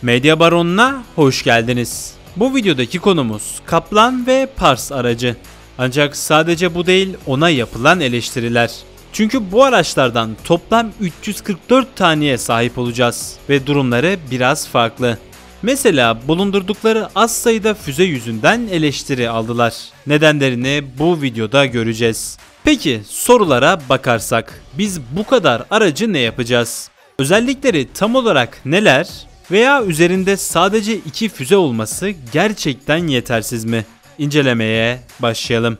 Medya Baronu'na hoş geldiniz. Bu videodaki konumuz Kaplan ve Pars aracı. Ancak sadece bu değil, ona yapılan eleştiriler. Çünkü bu araçlardan toplam 344 taneye sahip olacağız ve durumları biraz farklı. Mesela bulundurdukları az sayıda füze yüzünden eleştiri aldılar. Nedenlerini bu videoda göreceğiz. Peki sorulara bakarsak biz bu kadar aracı ne yapacağız? Özellikleri tam olarak neler? Veya üzerinde sadece 2 füze olması gerçekten yetersiz mi? İncelemeye başlayalım.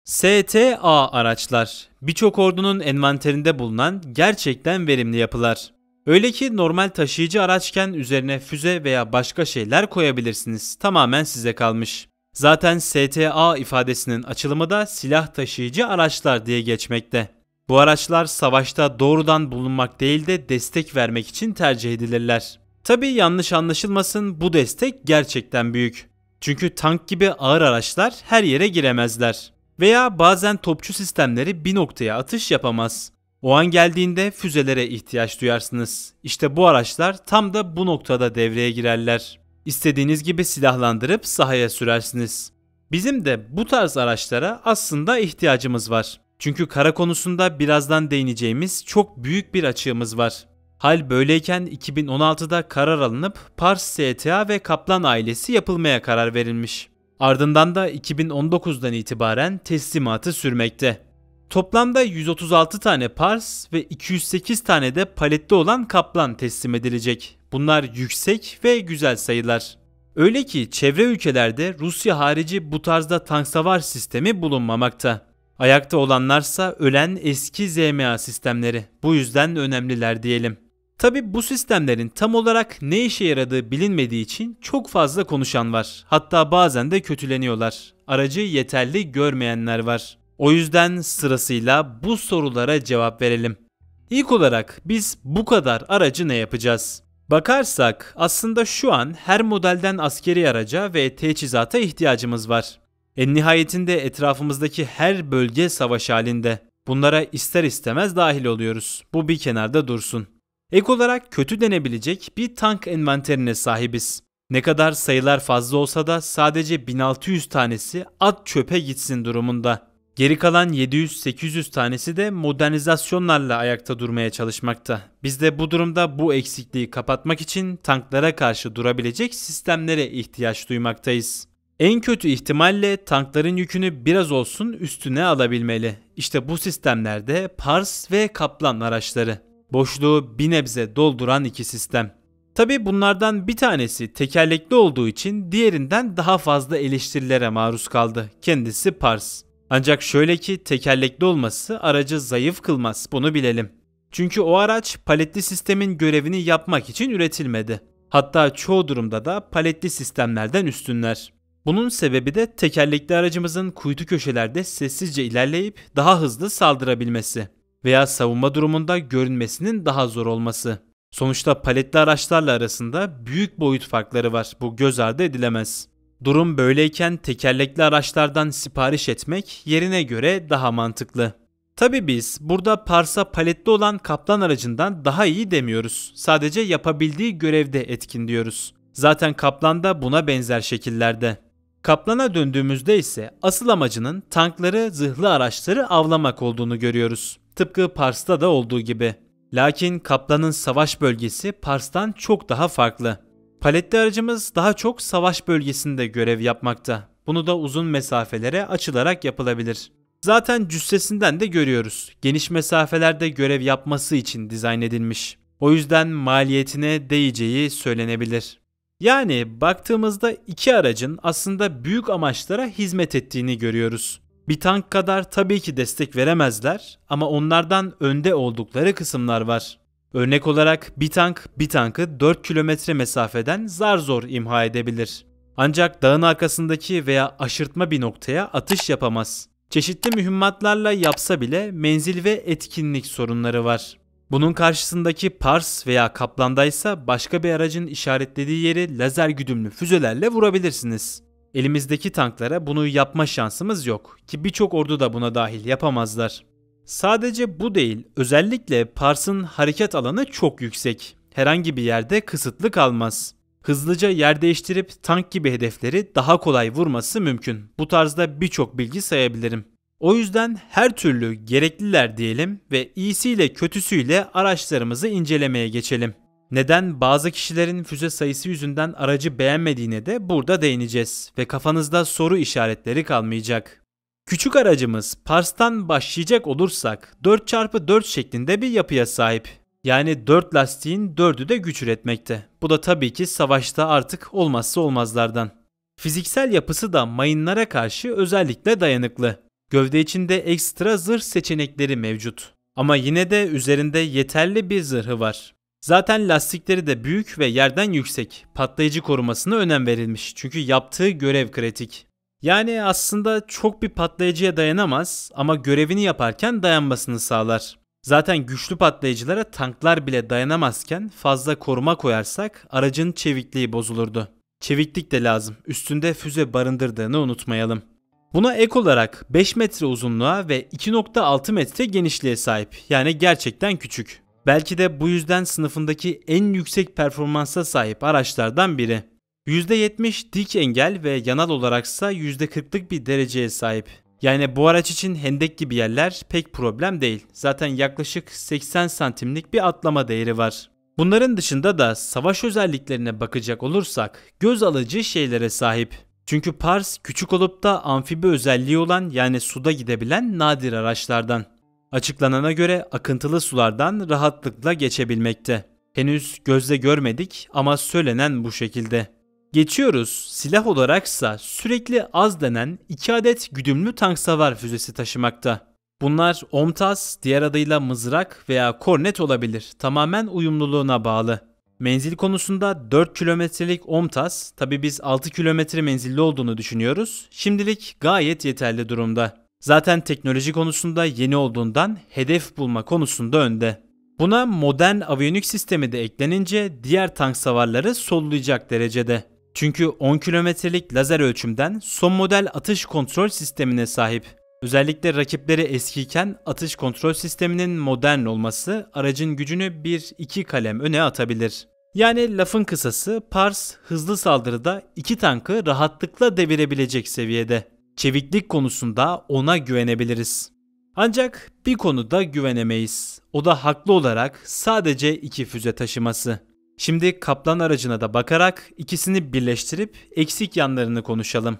STA araçlar birçok ordunun envanterinde bulunan gerçekten verimli yapılar. Öyle ki normal taşıyıcı araçken üzerine füze veya başka şeyler koyabilirsiniz. Tamamen size kalmış. Zaten STA ifadesinin açılımı da silah taşıyıcı araçlar diye geçmekte. Bu araçlar savaşta doğrudan bulunmak değil de destek vermek için tercih edilirler. Tabii yanlış anlaşılmasın, bu destek gerçekten büyük. Çünkü tank gibi ağır araçlar her yere giremezler. Veya bazen topçu sistemleri bir noktaya atış yapamaz. O an geldiğinde füzelere ihtiyaç duyarsınız. İşte bu araçlar tam da bu noktada devreye girerler. İstediğiniz gibi silahlandırıp sahaya sürersiniz. Bizim de bu tarz araçlara aslında ihtiyacımız var. Çünkü kara konusunda birazdan değineceğimiz çok büyük bir açığımız var. Hal böyleyken 2016'da karar alınıp Pars, STA ve Kaplan ailesi yapılmaya karar verilmiş. Ardından da 2019'dan itibaren teslimatı sürmekte. Toplamda 136 tane Pars ve 208 tane de paletli olan Kaplan teslim edilecek. Bunlar yüksek ve güzel sayılar. Öyle ki çevre ülkelerde Rusya harici bu tarzda tank savar sistemi bulunmamakta. Ayakta olanlarsa ölen eski ZMA sistemleri. Bu yüzden önemliler diyelim. Tabi bu sistemlerin tam olarak ne işe yaradığı bilinmediği için çok fazla konuşan var. Hatta bazen de kötüleniyorlar. Aracı yeterli görmeyenler var. O yüzden sırasıyla bu sorulara cevap verelim. İlk olarak biz bu kadar aracı ne yapacağız? Bakarsak aslında şu an her modelden askeri araca ve teçhizata ihtiyacımız var. En nihayetinde etrafımızdaki her bölge savaş halinde. Bunlara ister istemez dahil oluyoruz. Bu bir kenarda dursun. Ek olarak kötü denebilecek bir tank envanterine sahibiz. Ne kadar sayılar fazla olsa da sadece 1600 tanesi at çöpe gitsin durumunda. Geri kalan 700-800 tanesi de modernizasyonlarla ayakta durmaya çalışmakta. Biz de bu durumda bu eksikliği kapatmak için tanklara karşı durabilecek sistemlere ihtiyaç duymaktayız. En kötü ihtimalle tankların yükünü biraz olsun üstüne alabilmeli. İşte bu sistemlerde Pars ve Kaplan araçları. Boşluğu bir nebze dolduran iki sistem. Tabi bunlardan bir tanesi tekerlekli olduğu için diğerinden daha fazla eleştirilere maruz kaldı. Kendisi Pars. Ancak şöyle ki tekerlekli olması aracı zayıf kılmaz, bunu bilelim. Çünkü o araç paletli sistemin görevini yapmak için üretilmedi. Hatta çoğu durumda da paletli sistemlerden üstünler. Bunun sebebi de tekerlekli aracımızın kuytu köşelerde sessizce ilerleyip daha hızlı saldırabilmesi veya savunma durumunda görünmesinin daha zor olması. Sonuçta paletli araçlarla arasında büyük boyut farkları var. Bu göz ardı edilemez. Durum böyleyken tekerlekli araçlardan sipariş etmek yerine göre daha mantıklı. Tabii biz burada Pars'a paletli olan Kaplan aracından daha iyi demiyoruz. Sadece yapabildiği görevde etkin diyoruz. Zaten Kaplan da buna benzer şekillerde. Kaplan'a döndüğümüzde ise asıl amacının tankları, zırhlı araçları avlamak olduğunu görüyoruz. Tıpkı Pars'ta da olduğu gibi. Lakin Kaplan'ın savaş bölgesi Pars'tan çok daha farklı. Paletli aracımız daha çok savaş bölgesinde görev yapmakta. Bunu da uzun mesafelere açılarak yapılabilir. Zaten cüssesinden de görüyoruz. Geniş mesafelerde görev yapması için dizayn edilmiş. O yüzden maliyetine değeceği söylenebilir. Yani baktığımızda iki aracın aslında büyük amaçlara hizmet ettiğini görüyoruz. Bir tank kadar tabii ki destek veremezler ama onlardan önde oldukları kısımlar var. Örnek olarak bir tankı 4 kilometre mesafeden zar zor imha edebilir. Ancak dağın arkasındaki veya aşırtma bir noktaya atış yapamaz. Çeşitli mühimmatlarla yapsa bile menzil ve etkinlik sorunları var. Bunun karşısındaki Pars veya Kaplan'daysa başka bir aracın işaretlediği yeri lazer güdümlü füzelerle vurabilirsiniz. Elimizdeki tanklara bunu yapma şansımız yok ki birçok ordu da buna dahil yapamazlar. Sadece bu değil, özellikle Pars'ın hareket alanı çok yüksek. Herhangi bir yerde kısıtlı kalmaz. Hızlıca yer değiştirip tank gibi hedefleri daha kolay vurması mümkün. Bu tarzda birçok bilgi sayabilirim. O yüzden her türlü gerekliler diyelim ve iyisiyle kötüsüyle araçlarımızı incelemeye geçelim. Neden bazı kişilerin füze sayısı yüzünden aracı beğenmediğine de burada değineceğiz ve kafanızda soru işaretleri kalmayacak. Küçük aracımız Pars'tan başlayacak olursak 4x4 şeklinde bir yapıya sahip. Yani 4 lastiğin 4'ü de güç üretmekte. Bu da tabii ki savaşta artık olmazsa olmazlardan. Fiziksel yapısı da mayınlara karşı özellikle dayanıklı. Gövde içinde ekstra zırh seçenekleri mevcut. Ama yine de üzerinde yeterli bir zırhı var. Zaten lastikleri de büyük ve yerden yüksek. Patlayıcı korumasına önem verilmiş. Çünkü yaptığı görev kritik. Yani aslında çok bir patlayıcıya dayanamaz ama görevini yaparken dayanmasını sağlar. Zaten güçlü patlayıcılara tanklar bile dayanamazken fazla koruma koyarsak aracın çevikliği bozulurdu. Çeviklik de lazım. Üstünde füze barındırdığını unutmayalım. Buna ek olarak 5 metre uzunluğa ve 2,6 metre genişliğe sahip. Yani gerçekten küçük. Belki de bu yüzden sınıfındaki en yüksek performansa sahip araçlardan biri. %70 dik engel ve yanal olaraksa %40'lık bir dereceye sahip. Yani bu araç için hendek gibi yerler pek problem değil. Zaten yaklaşık 80 santimlik bir atlama değeri var. Bunların dışında da savaş özelliklerine bakacak olursak göz alıcı şeylere sahip. Çünkü Pars küçük olup da amfibi özelliği olan yani suda gidebilen nadir araçlardan. Açıklanana göre akıntılı sulardan rahatlıkla geçebilmekte. Henüz gözle görmedik ama söylenen bu şekilde. Geçiyoruz. Silah olaraksa sürekli az denen 2 adet güdümlü tank savar füzesi taşımakta. Bunlar OMTAS, diğer adıyla mızrak veya kornet olabilir. Tamamen uyumluluğuna bağlı. Menzil konusunda 4 kilometrelik OMTAS, tabi biz 6 kilometre menzilli olduğunu düşünüyoruz. Şimdilik gayet yeterli durumda. Zaten teknoloji konusunda yeni olduğundan hedef bulma konusunda önde. Buna modern aviyonik sistemi de eklenince diğer tank savarları sollayacak derecede. Çünkü 10 kilometrelik lazer ölçümden son model atış kontrol sistemine sahip. Özellikle rakipleri eskiyken atış kontrol sisteminin modern olması aracın gücünü 1-2 kalem öne atabilir. Yani lafın kısası Pars hızlı saldırıda 2 tankı rahatlıkla devirebilecek seviyede. Çeviklik konusunda ona güvenebiliriz. Ancak bir konuda güvenemeyiz. O da haklı olarak sadece 2 füze taşıması. Şimdi Kaplan aracına da bakarak ikisini birleştirip eksik yanlarını konuşalım.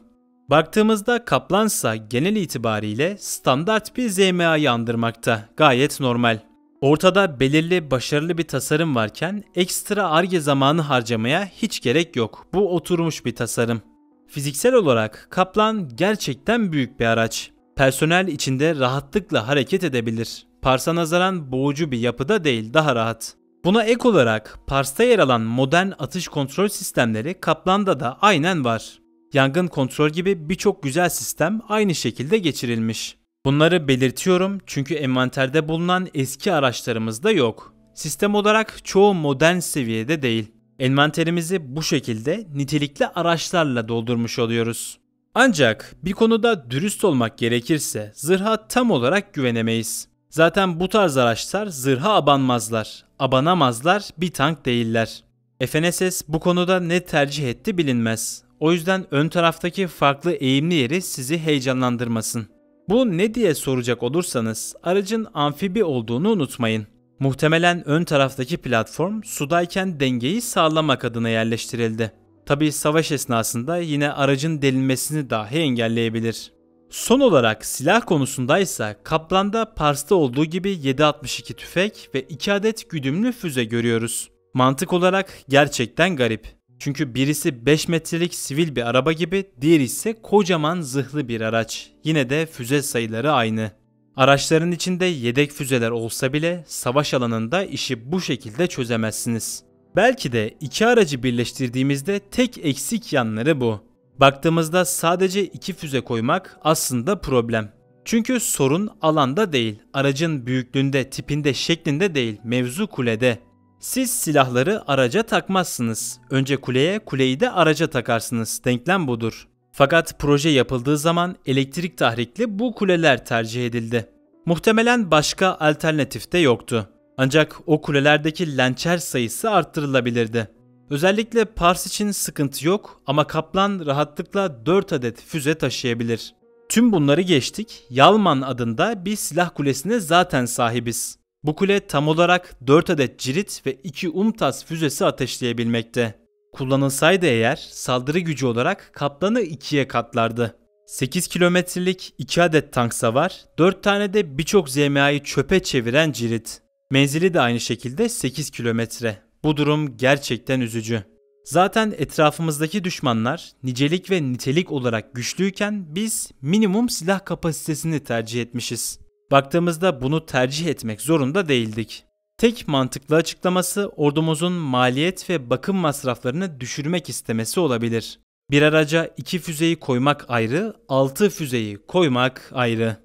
Baktığımızda Kaplansa genel itibariyle standart bir ZMA'yı andırmakta. Gayet normal. Ortada belirli başarılı bir tasarım varken ekstra Ar-Ge zamanı harcamaya hiç gerek yok. Bu oturmuş bir tasarım. Fiziksel olarak Kaplan gerçekten büyük bir araç. Personel içinde rahatlıkla hareket edebilir. Pars'a nazaran boğucu bir yapıda değil, daha rahat. Buna ek olarak Pars'ta yer alan modern atış kontrol sistemleri Kaplan'da da aynen var. Yangın kontrol gibi birçok güzel sistem aynı şekilde geçirilmiş. Bunları belirtiyorum çünkü envanterde bulunan eski araçlarımızda yok. Sistem olarak çoğu modern seviyede değil. Envanterimizi bu şekilde nitelikli araçlarla doldurmuş oluyoruz. Ancak bir konuda dürüst olmak gerekirse zırha tam olarak güvenemeyiz. Zaten bu tarz araçlar zırha abanmazlar. Abanamazlar, bir tank değiller. FNSS bu konuda ne tercih etti bilinmez. O yüzden ön taraftaki farklı eğimli yeri sizi heyecanlandırmasın. Bu ne diye soracak olursanız aracın amfibi olduğunu unutmayın. Muhtemelen ön taraftaki platform sudayken dengeyi sağlamak adına yerleştirildi. Tabii savaş esnasında yine aracın delinmesini dahi engelleyebilir. Son olarak silah konusundaysa Kaplan'da Pars'ta olduğu gibi 7.62 tüfek ve 2 adet güdümlü füze görüyoruz. Mantık olarak gerçekten garip. Çünkü birisi 5 metrelik sivil bir araba gibi, diğeri ise kocaman zırhlı bir araç. Yine de füze sayıları aynı. Araçların içinde yedek füzeler olsa bile savaş alanında işi bu şekilde çözemezsiniz. Belki de iki aracı birleştirdiğimizde tek eksik yanları bu. Baktığımızda sadece 2 füze koymak aslında problem. Çünkü sorun alanda değil, aracın büyüklüğünde, tipinde, şeklinde değil, mevzu kulede. Siz silahları araca takmazsınız. Önce kuleye, kuleyi de araca takarsınız. Denklem budur. Fakat proje yapıldığı zaman elektrik tahrikli bu kuleler tercih edildi. Muhtemelen başka alternatif de yoktu. Ancak o kulelerdeki lençer sayısı arttırılabilirdi. Özellikle Pars için sıkıntı yok ama Kaplan rahatlıkla 4 adet füze taşıyabilir. Tüm bunları geçtik, Yalman adında bir silah kulesine zaten sahibiz. Bu kule tam olarak 4 adet cirit ve 2 UMTAS füzesi ateşleyebilmekte. Kullanılsaydı eğer saldırı gücü olarak Kaplan'ı 2'ye katlardı. 8 kilometrelik 2 adet tank savar, 4 tane de birçok ZMA'yı çöpe çeviren cirit. Menzili de aynı şekilde 8 kilometre. Bu durum gerçekten üzücü. Zaten etrafımızdaki düşmanlar nicelik ve nitelik olarak güçlüyken biz minimum silah kapasitesini tercih etmişiz. Baktığımızda bunu tercih etmek zorunda değildik. Tek mantıklı açıklaması ordumuzun maliyet ve bakım masraflarını düşürmek istemesi olabilir. Bir araca 2 füzeyi koymak ayrı, 6 füzeyi koymak ayrı.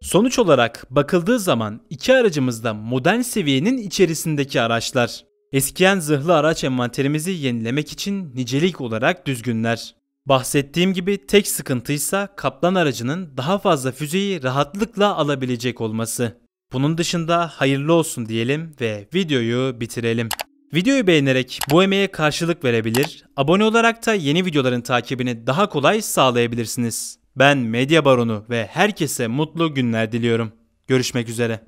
Sonuç olarak bakıldığı zaman iki aracımız da modern seviyenin içerisindeki araçlar. Eskiyen zırhlı araç envanterimizi yenilemek için nicelik olarak düzgünler. Bahsettiğim gibi tek sıkıntıysa Kaplan aracının daha fazla füzeyi rahatlıkla alabilecek olması. Bunun dışında hayırlı olsun diyelim ve videoyu bitirelim. Videoyu beğenerek bu emeğe karşılık verebilir, abone olarak da yeni videoların takibini daha kolay sağlayabilirsiniz. Ben Medya Baronu ve herkese mutlu günler diliyorum. Görüşmek üzere.